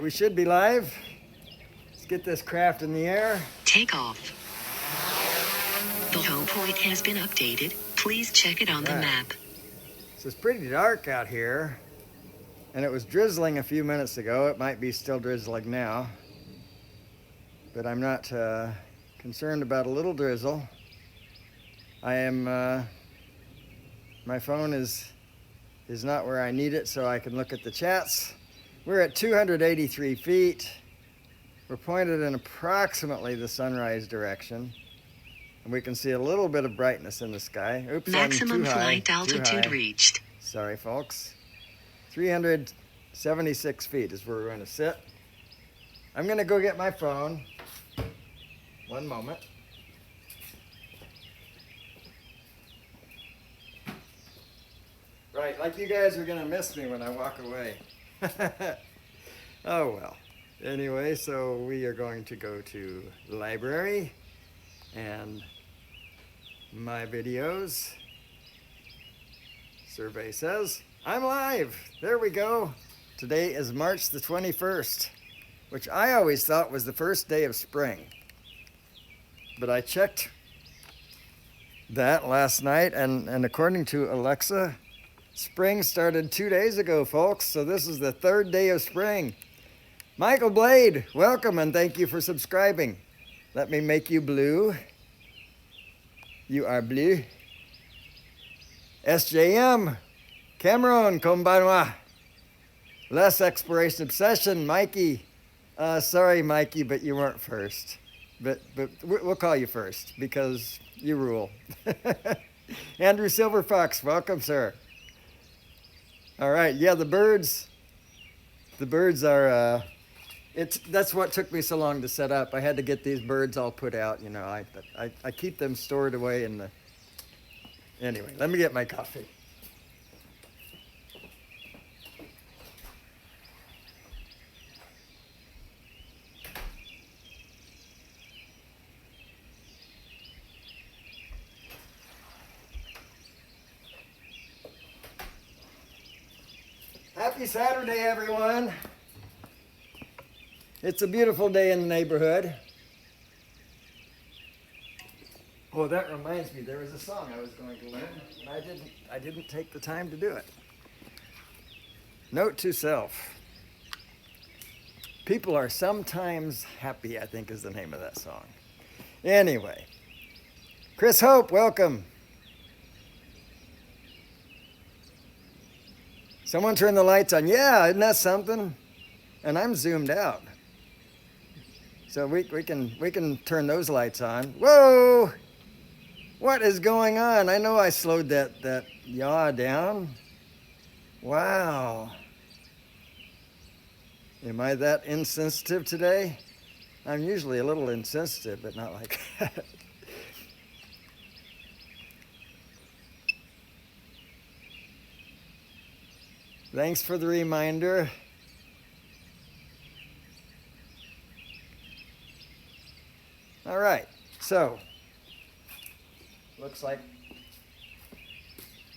We should be live. Let's get this craft in the air. Take off. The low point has been updated. Please check it on the map. So it's pretty dark out here, and it was drizzling a few minutes ago. It might be still drizzling now, but I'm not concerned about a little drizzle. I am, my phone is not where I need it, so I can look at the chats. We're at 283 feet. We're pointed in approximately the sunrise direction. And we can see a little bit of brightness in the sky. Oops, maximum I'm too high, flight altitude reached. Sorry, folks. 376 feet is where we're going to sit. I'm going to go get my phone. One moment. Right, like you guys are going to miss me when I walk away. Oh well. Anyway, so we are going to go to the library and my videos. Survey says I'm live. There we go. Today is March the 21st, which I always thought was the first day of spring. But I checked that last night, and according to Alexa, spring started 2 days ago, folks, so this is the third day of spring. Michael Blade, welcome and thank you for subscribing. Let me make you blue. You are blue. SJM, Cameron, konbanwa. Less exploration obsession, Mikey. Sorry, Mikey, but you weren't first. But we'll call you first because you rule. Andrew Silverfox, welcome, sir. All right, yeah, the birds are, that's what took me so long to set up. I had to get these birds all put out, you know, I keep them stored away in the, anyway, let me get my coffee. Happy Saturday, everyone. It's a beautiful day in the neighborhood. Oh, that reminds me, there was a song I was going to learn, and I didn't take the time to do it. Note to self. People are sometimes happy, I think is the name of that song. Anyway, Chris Hope, welcome. Someone turn the lights on. Yeah, isn't that something? And I'm zoomed out. So we can turn those lights on. Whoa! What is going on? I know I slowed that yaw down. Wow. Am I that insensitive today? I'm usually a little insensitive, but not like that. Thanks for the reminder. All right, so looks like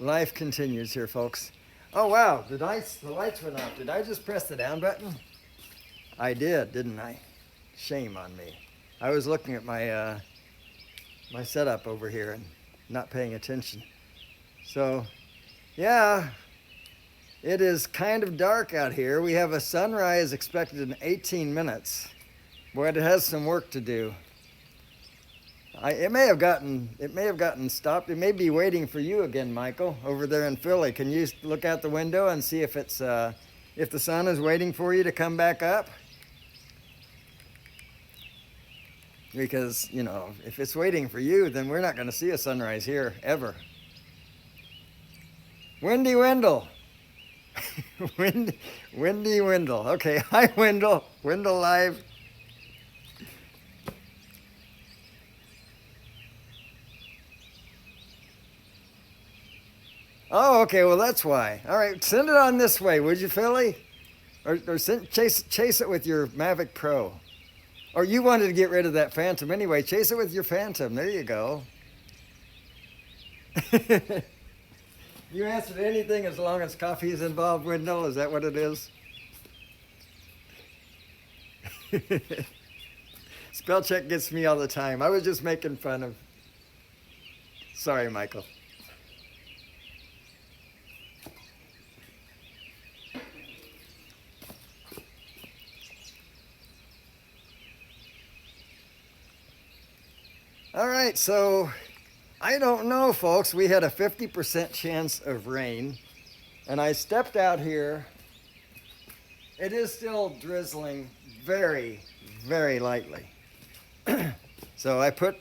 life continues here, folks. Oh wow, the lights went off. Did I just press the down button? I did, didn't I? Shame on me. I was looking at my my setup over here and not paying attention. So, yeah. It is kind of dark out here. We have a sunrise expected in 18 minutes. Boy, it has some work to do. It may have gotten stopped. It may be waiting for you again, Michael, over there in Philly. Can you look out the window and see if it's if the sun is waiting for you to come back up? Because, you know, if it's waiting for you, then we're not going to see a sunrise here ever. Windy Wendell. Windy Wendell. Okay, hi Wendell. Wendell live. Oh, okay, well that's why. All right, send it on this way, would you, Philly? Or chase it with your Mavic Pro. Or you wanted to get rid of that Phantom anyway. Chase it with your Phantom. There you go. You answered anything as long as coffee is involved, Wendell. Is that what it is? Spell check gets me all the time. I was just making fun of. Sorry, Michael. All right, so I don't know, folks. We had a 50% chance of rain, and I stepped out here. It is still drizzling very, very lightly. So I put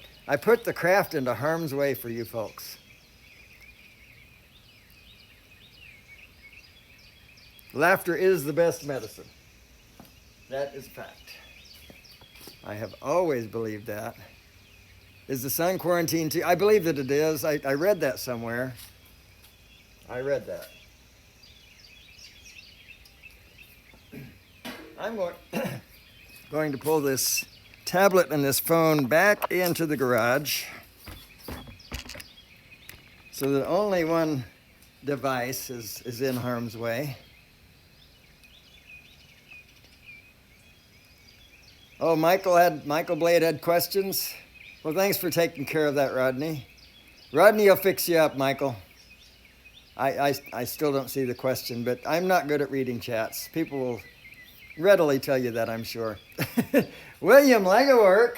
the craft into harm's way for you folks. Laughter is the best medicine. That is fact. I have always believed that. Is the sun quarantined too? I believe that it is. I read that somewhere. I read that. I'm going to pull this tablet and this phone back into the garage so that only one device is in harm's way. Oh, Michael Blade had questions? Well, thanks for taking care of that, Rodney. Rodney will fix you up, Michael. I still don't see the question, but I'm not good at reading chats. People will readily tell you that, I'm sure. William Legawork,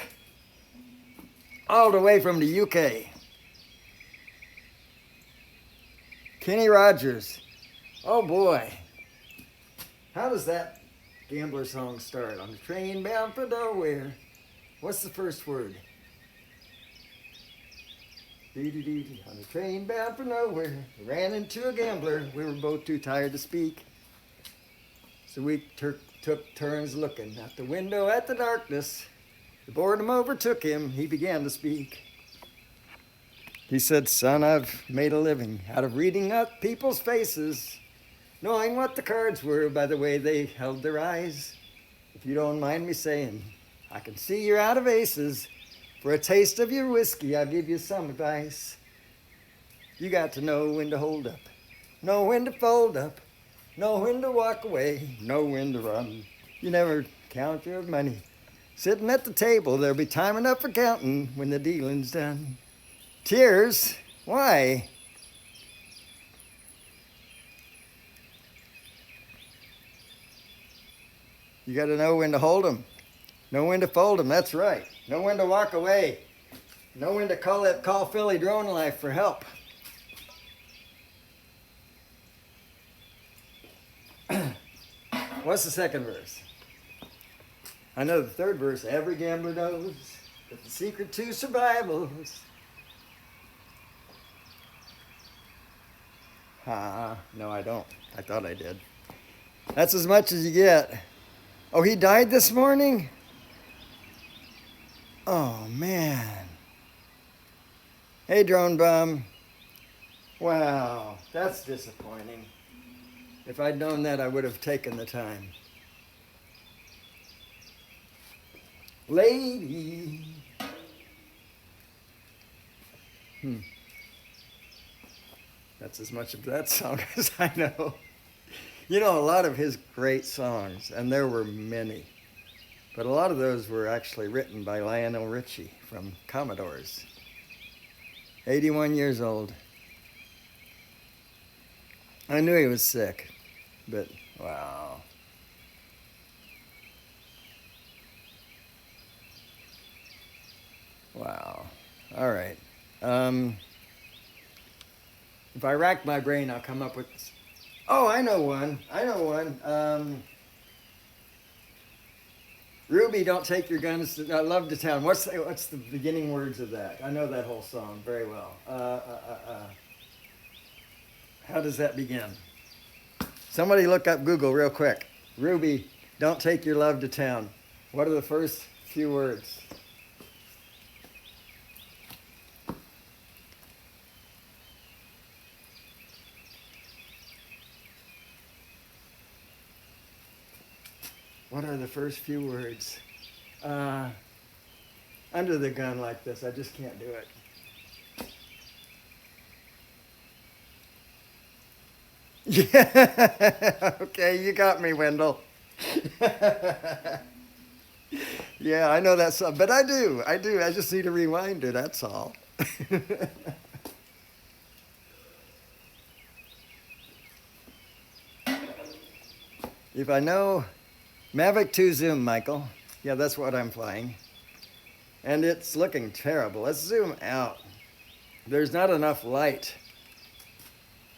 all the way from the UK. Kenny Rogers. Oh boy. How does that gambler song start? On the train bound for nowhere. What's the first word? On the train bound for nowhere, ran into a gambler. We were both too tired to speak. So we took turns looking out the window at the darkness. The boredom overtook him. He began to speak. He said, "Son, I've made a living out of reading up people's faces, knowing what the cards were by the way they held their eyes. If you don't mind me saying, I can see you're out of aces. For a taste of your whiskey, I'll give you some advice. You got to know when to hold up, know when to fold up, know when to walk away, know when to run. You never count your money. Sitting at the table, there'll be time enough for counting when the dealing's done. Tears? Why? You got to know when to hold them. Know when to fold them, that's right. Know when to walk away. Know when to call PhillyDroneLife for help. What's the second verse? I know the third verse. Every gambler knows that the secret to survival is... No, I don't. I thought I did. That's as much as you get. Oh, he died this morning? Oh, man. Hey, Drone Bum. Wow, that's disappointing. If I'd known that, I would have taken the time. Lady. That's as much of that song as I know. You know, a lot of his great songs, and there were many, but a lot of those were actually written by Lionel Richie from Commodores. 81 years old. I knew he was sick, but wow. Wow. All right. If I rack my brain, I'll come up with... Oh, I know one. Ruby, don't take your guns to... I love to town. What's the beginning words of that? I know that whole song very well. How does that begin? Somebody look up Google real quick. Ruby, don't take your love to town. What are the first few words? What are the first few words? Under the gun like this, I just can't do it. Yeah, okay, you got me, Wendell. Yeah, I know that song, but I do. I just need a reminder, that's all. If I know Mavic 2 Zoom, Michael. Yeah, that's what I'm flying. And it's looking terrible. Let's zoom out. There's not enough light.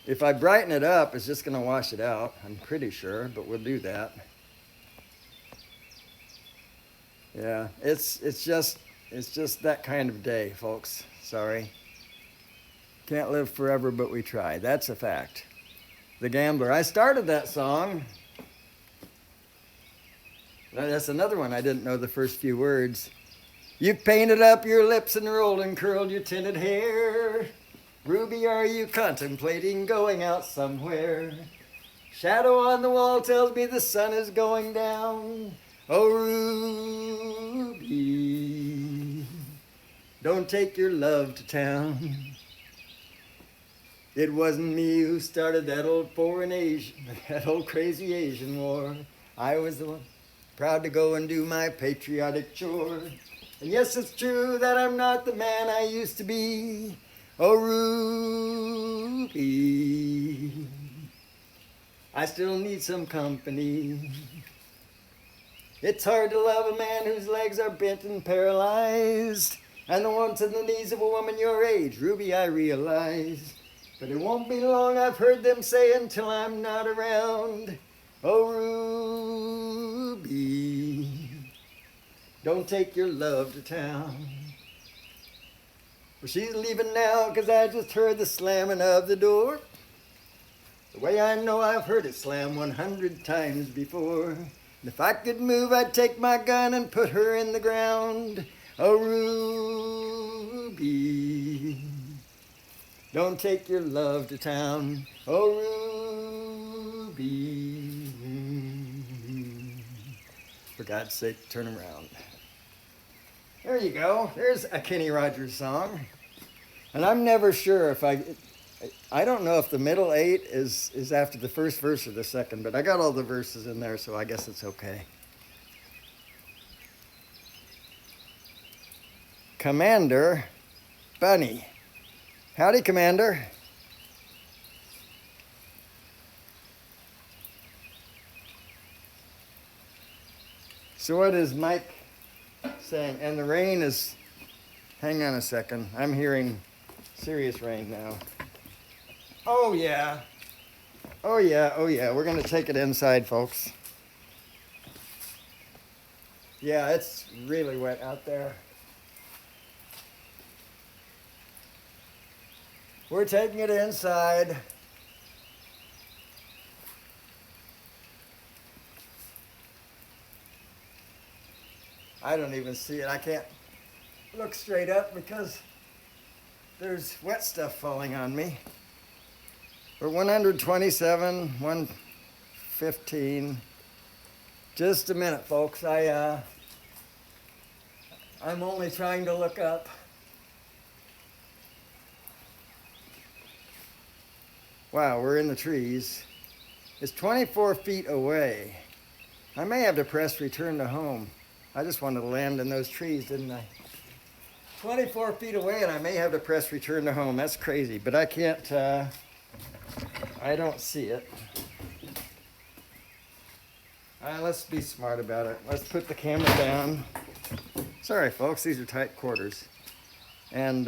If I brighten it up, it's just going to wash it out. I'm pretty sure, but we'll do that. Yeah, it's just that kind of day, folks. Sorry. Can't live forever, but we try. That's a fact. The Gambler. I started that song. That's another one I didn't know the first few words. You've painted up your lips and rolled and curled your tinted hair. Ruby, are you contemplating going out somewhere? Shadow on the wall tells me the sun is going down. Oh, Ruby, don't take your love to town. It wasn't me who started that old that old crazy Asian war. I was the one proud to go and do my patriotic chore. And yes, it's true that I'm not the man I used to be. Oh, Ruby, I still need some company. It's hard to love a man whose legs are bent and paralyzed, and the wants and the needs of a woman your age, Ruby, I realize. But it won't be long, I've heard them say, until I'm not around. Oh, Ruby, don't take your love to town. Well, she's leaving now, 'cause I just heard the slamming of the door. The way I know I've heard it slam 100 times before. And if I could move, I'd take my gun and put her in the ground. Oh, Ruby, don't take your love to town. Oh, Ruby, for God's sake, turn around. There you go. There's a Kenny Rogers song. And I'm never sure if I don't know if the middle 8 is after the first verse or the second, but I got all the verses in there, so I guess it's okay. Commander Bunny. Howdy, Commander. So what is Mike saying? And the rain is, hang on a second, I'm hearing serious rain now. Oh yeah. Oh yeah, oh yeah. We're gonna take it inside, folks. Yeah, it's really wet out there. We're taking it inside. I don't even see it. I can't look straight up because there's wet stuff falling on me. We're 127, 115. Just a minute, folks. I'm only trying to look up. Wow, we're in the trees. It's 24 feet away. I may have to press return to home. I just wanted to land in those trees, didn't I? 24 feet away, and I may have to press return to home. That's crazy, but I can't, I don't see it. All right, let's be smart about it. Let's put the camera down. Sorry, folks, these are tight quarters. And,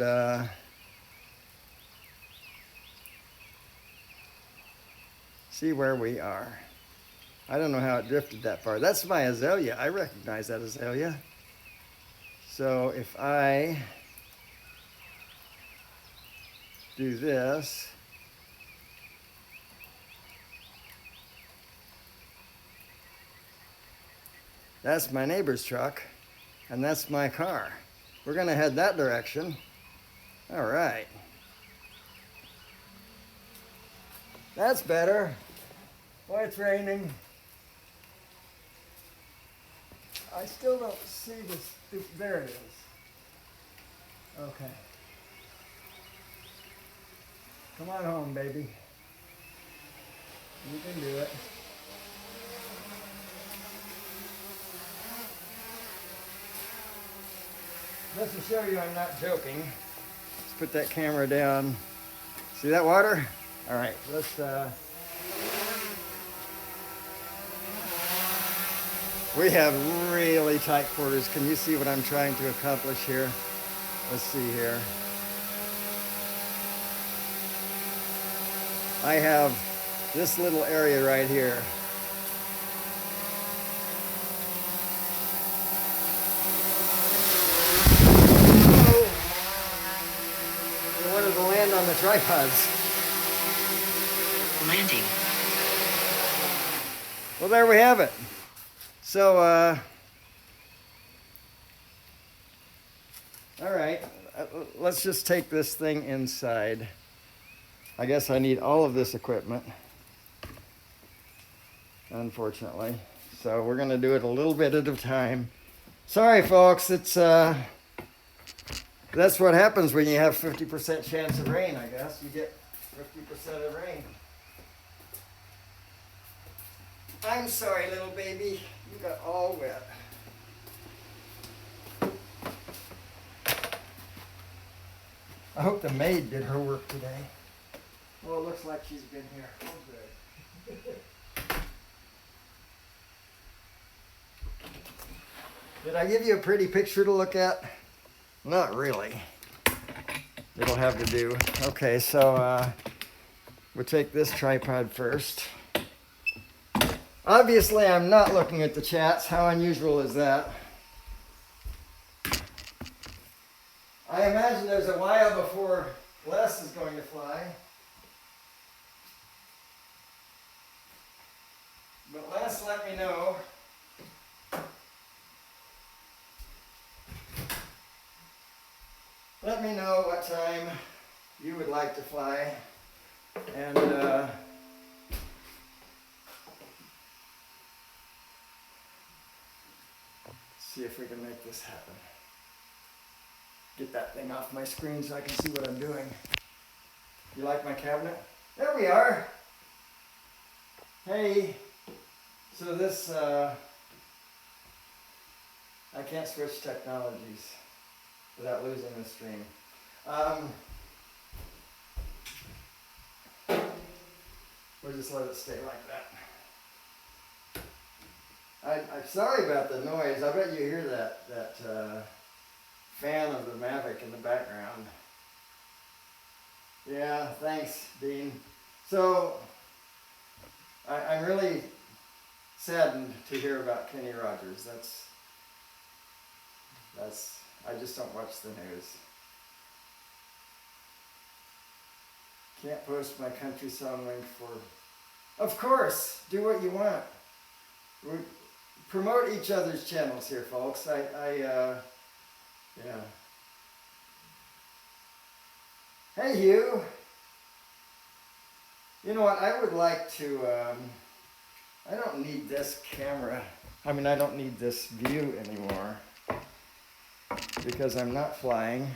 see where we are. I don't know how it drifted that far. That's my azalea. I recognize that azalea. So if I do this, that's my neighbor's truck, and that's my car. We're gonna head that direction. All right. That's better. Boy, it's raining. I still don't see this. There it is. Okay. Come on home, baby. You can do it. Just to show you I'm not joking, let's put that camera down. See that water? All right, let's, we have really tight quarters. Can you see what I'm trying to accomplish here? Let's see here. I have this little area right here. I wanted to land on the tripods. Landing. Well, there we have it. So, all right, let's just take this thing inside. I guess I need all of this equipment, unfortunately. So we're gonna do it a little bit at a time. Sorry, folks, it's, that's what happens when you have 50% chance of rain, I guess. You get 50% of rain. I'm sorry, little baby. You got all wet. I hope the maid did her work today. Well, it looks like she's been here. Oh, good. Did I give you a pretty picture to look at? Not really. It'll have to do. Okay, so we'll take this tripod first. Obviously, I'm not looking at the chats. How unusual is that? I imagine there's a while before Les is going to fly. But Les, let me know. Let me know what time you would like to fly. And see if we can make this happen. Get that thing off my screen so I can see what I'm doing. You like my cabinet? There we are. Hey. So this, I can't switch technologies without losing the stream. We'll just let it stay like that. I'm sorry about the noise. I bet you hear that fan of the Mavic in the background. Yeah, thanks, Dean. So, I'm really saddened to hear about Kenny Rogers. I just don't watch the news. Can't post my country song link for, of course, do what you want. We promote each other's channels here, folks. Yeah. Hey, Hugh. You know what, I would like to, I don't need this camera. I mean, I don't need this view anymore because I'm not flying.